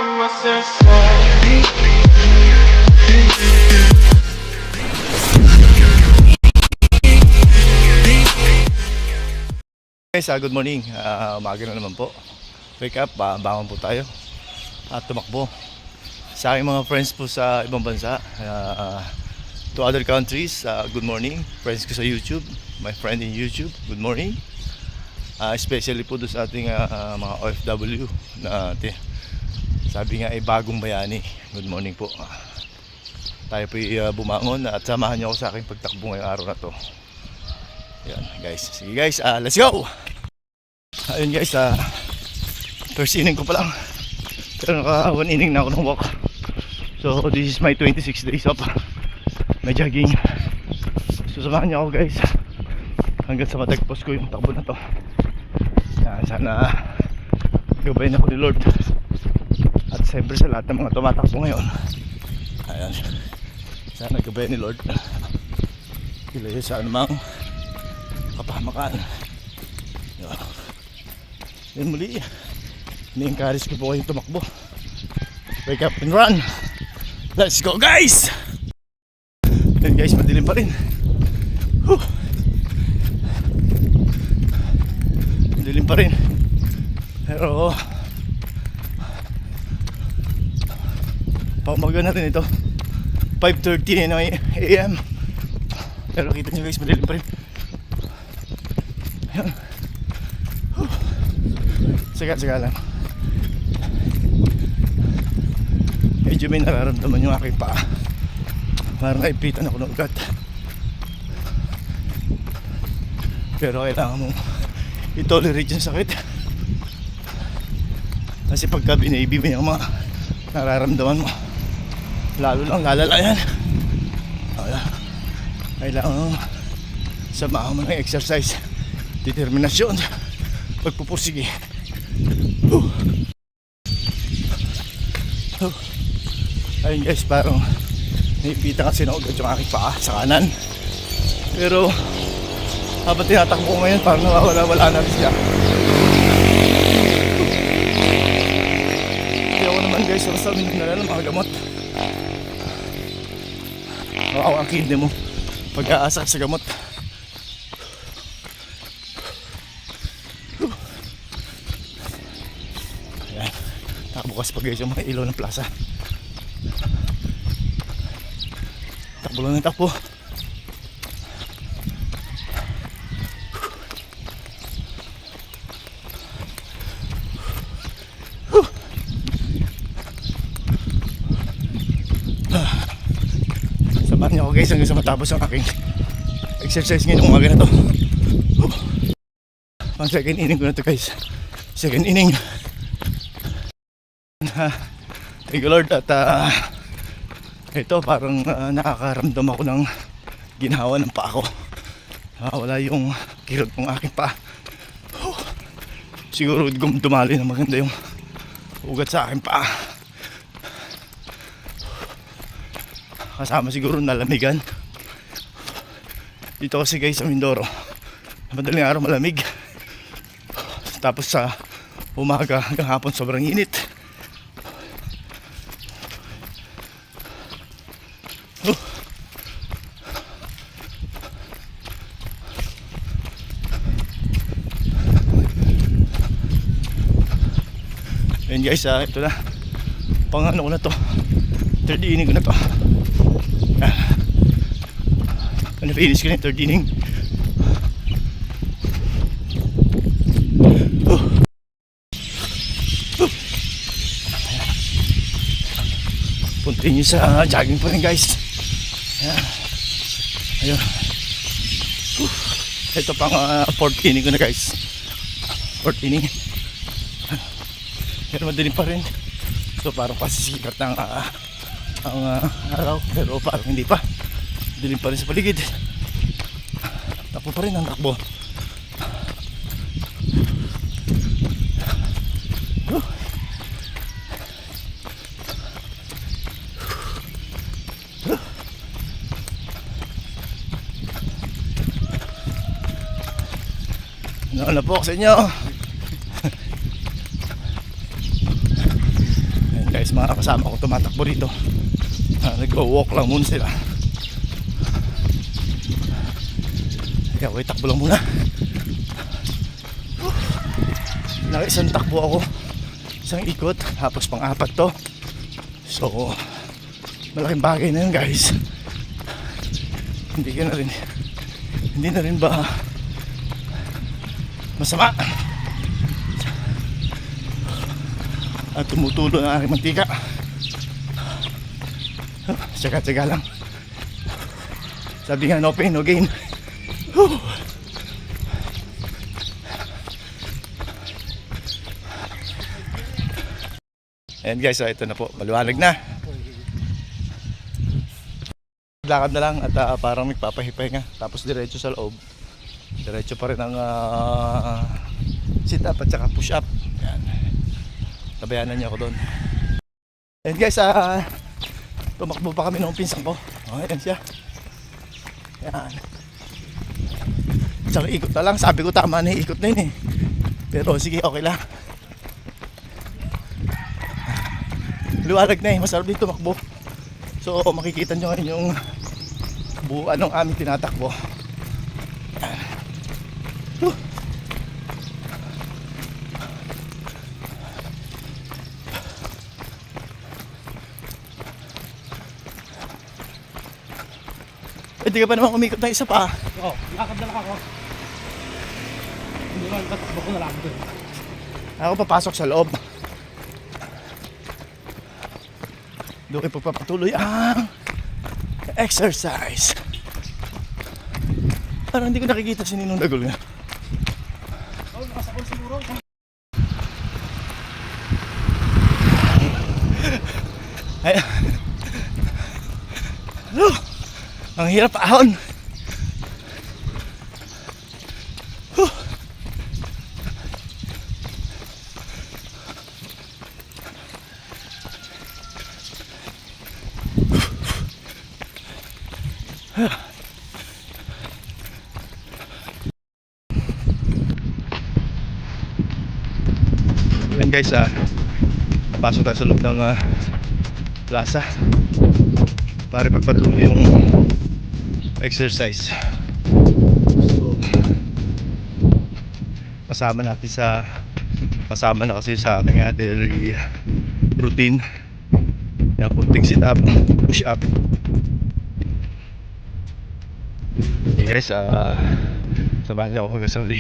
Guys, good morning. Umaga na naman po. Wake up, bangon po tayo at tumakbo sa aking mga friends po sa ibang bansa, to other countries. Good morning, friends ko sa YouTube, my friend in YouTube, good morning. Especially po doon sa ating mga OFW na sabi nga ay bagong bayani. Good morning po. Tayo po bumangon at samahan niyo ako sa aking pagtakbo ngayong araw na to. Yan guys, sige guys, let's go! Ayun guys, first inning ko pa lang, pero naka 1 inning na ako ng walk. So this is my 26 days of my jogging. So samahan niyo ako guys hanggang sa matagpos ko yung takbo na to. Yan, sana gabayan ako ni Lord at siyempre sa lahat ng mga tumatakbo ngayon. Ayan, sana gabayan ni Lord ilayo sa anumang kapahamakan. Yan muli, ni-encourage ko po kayong tumakbo. Wake up and run. Let's go guys. Yan guys, madilim pa rin. Madilim pa rin, pero paumaga natin ito, 5:30 AM. Pero kita nyo guys, madilim pa rin. Ayan. Saga lang. Medyo may nararamdaman yung aking paa. Parang naipitan ako ng ugat. Pero kailangan mo i-tolerate yung sakit. Kasi pagka binibi mo yung mga nararamdaman mo, lalo lang lalala yan. Kailangan mo samahan mo ng exercise, determinasyon, pagpupursige. Ayun guys, parang naipita kasi na ugat yung aking paa sa kanan. Pero habang tinatakbo ko ngayon, parang nawawala-wala na rin siya. Kaya ako naman guys, basta minala ng mga gamot. Wow, ang kidney mo pag-aasa sa gamot. Bukas pa guys yung mga ilaw ng plaza. Takbo lang ng takbo. Samahan niyo ako guys hanggang sa matapos ang aking exercise ngayong umaga na to. Pang second inning ko na to guys. Second inning. Thank you Lord. At ito parang nakakaramdam ako ng ginawa ng paa ko. Wala yung kirot ng aking paa. Siguro dumali na maganda yung ugat sa aking paa. Kasama siguro nalamigan. Dito kasi guys sa Mindoro, madaling araw malamig. Tapos sa umaga hanggang hapon sobrang init. Ayan guys, ito na pang ano ko na to, third inning ko na to. Finish ko na yung third inning. Continue sa jogging pa rin guys. Ayun. Ito pang fourth inning ko na guys. Fourth inning. Pero madilim pa rin. So parang pasisikat ng ang araw. Pero parang hindi pa. Dilim pa rin sa paligid. Takbo pa rin ang takbo. Ano po sa inyo? guys, mga kasama ko tumatakbo rito. Nag-walk lang muna sila. Kaya wait, takbo lang muna. Isang takbo ako, isang ikot, tapos pang-apat to. So malaking bagay na yun guys. Hindi na rin ba masama. At tumutulo ng aking mantika. Tsaga-tsaga lang. Sabi nga, no pain, no gain. Ayan guys, so ito na po, maliwanag na. Lakad na lang at parang magpapahipahinga. Tapos diretso sa loob. Diretso pa rin ang sit up at saka push up. Ayan. Tabayanan niyo ako doon. Ayan guys, tumakbo pa kami ng pinsan ko. Ayan siya. Ayan. Isang ikot na lang. Sabi ko tama na yung ikot na yun eh. Pero sige, okay lang. Liwanag na eh. Masarap din tumakbo. So makikita nyo ngayon yung buuan ng aming tinatakbo. Hindi ka pa naman umikot na isa pa. Oo, lakad na lang ako. Hindi naman, tatakbo ko na lang doon. Ako papasok sa loob. Doon kayo pagpapatuloy ang exercise. Parang hindi ko nakikita si Ninong Dagol nga. Oo, nakasakol siguro. Ay. Hello. Ang hirap ahon. Ayan guys, pasok tayo sa loob ng plaza para pagpatuloy yung exercise. So, kasama na kasi sa aking daily routine. Yan, kunting sit up, push up. Yes, samahan niyo ako hanggang sa uli.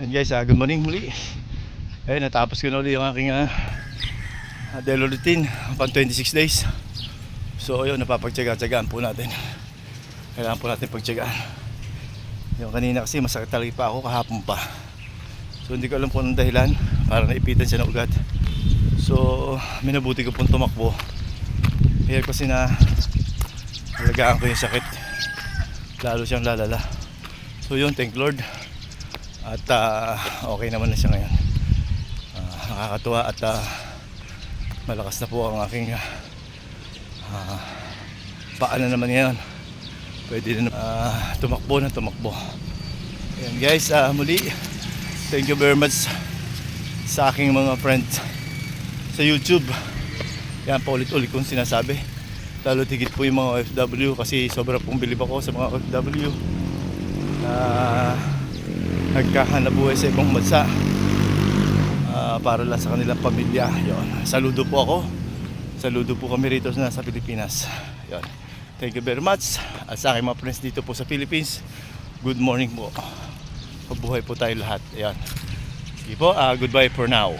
Yan guys, good morning muli. Ayun, natapos ko na ulit yung aking daily routine pang 26 days. So ayun, napapagtyaga-tyagaan po natin. Kailangan po natin pagtyagaan. Yung kanina kasi masakit talaga pa ako, kahapon pa. So hindi ko alam kung anong dahilan, para naipitan siya ng ugat. So minabuti ko pong tumakbo. Kaya kasi na alagaan ko yung sakit, lalo siyang lalala. So yun, thank Lord. At okay naman na siya ngayon. Nakakatuwa at malakas na po ang aking paa na naman ngayon. Pwede na tumakbo na tumakbo. Ayan guys, muli thank you very much sa aking mga friends sa YouTube. Yan, paulit-ulit kong sinasabi. Lalo tigit po yung mga OFW, kasi sobra pong bilib ako sa mga OFW na nagkahanap buhay sa ibang bansa para lang sa kanilang pamilya. Yon. Saludo po ako. Saludo po kami rito sa Pilipinas. Yon. Thank you very much. At sa aking mga friends dito po sa Philippines, good morning po. Mabuhay po tayo lahat. Yan. Sige po, goodbye for now.